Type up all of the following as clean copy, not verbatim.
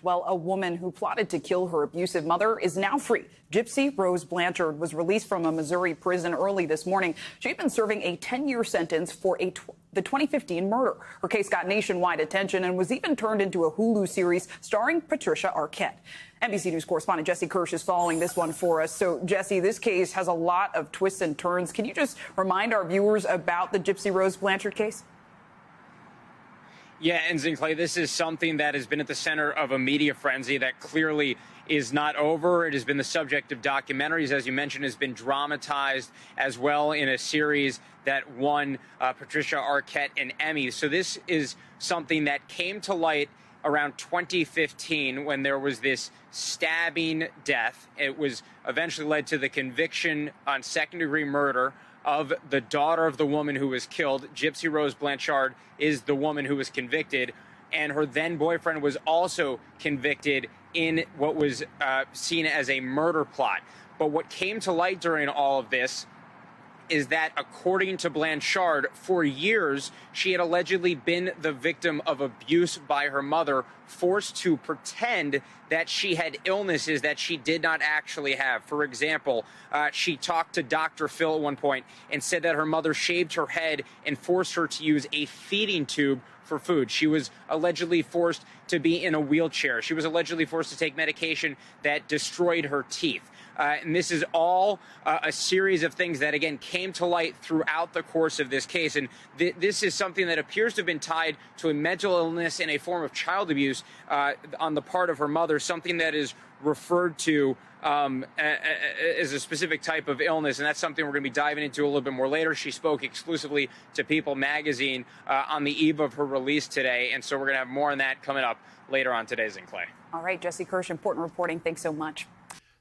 Well, a woman who plotted to kill her abusive mother is now free. Gypsy Rose Blanchard was released from a Missouri prison early this morning. She'd been serving a 10-year sentence for the 2015 murder. Her case got nationwide attention and was even turned into a Hulu series starring Patricia Arquette. NBC News correspondent Jesse Kirsch is following this one for us. So, Jesse, this case has a lot of twists and turns. Can you just remind our viewers about the Gypsy Rose Blanchard case? Yeah, and Clay, this is something that has been at the center of a media frenzy that clearly is not over. It has been the subject of documentaries, as you mentioned, has been dramatized as well in a series that won Patricia Arquette an Emmy. So this is something that came to light around 2015 when there was this stabbing death. It was eventually led to the conviction on second-degree murder of the daughter of the woman who was killed. Gypsy Rose Blanchard is the woman who was convicted, and her then-boyfriend was also convicted in what was seen as a murder plot. But what came to light during all of this is that, according to Blanchard, for years she had allegedly been the victim of abuse by her mother, forced to pretend that she had illnesses that she did not actually have. For example, she talked to Dr. Phil at one point and said that her mother shaved her head and forced her to use a feeding tube for food. She was allegedly forced to be in a wheelchair. She was allegedly forced to take medication that destroyed her teeth. And this is all a series of things that, again, came to light throughout the course of this case. And this is something that appears to have been tied to a mental illness and a form of child abuse on the part of her mother, something that is referred to as a specific type of illness. And that's something we're going to be diving into a little bit more later. She spoke exclusively to People magazine on the eve of her release today. And so we're going to have more on that coming up later on today, Clay. All right, Jesse Kirsch, important reporting. Thanks so much.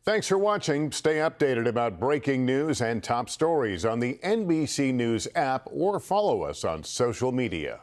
Thanks for watching. Stay updated about breaking news and top stories on the NBC News app or follow us on social media.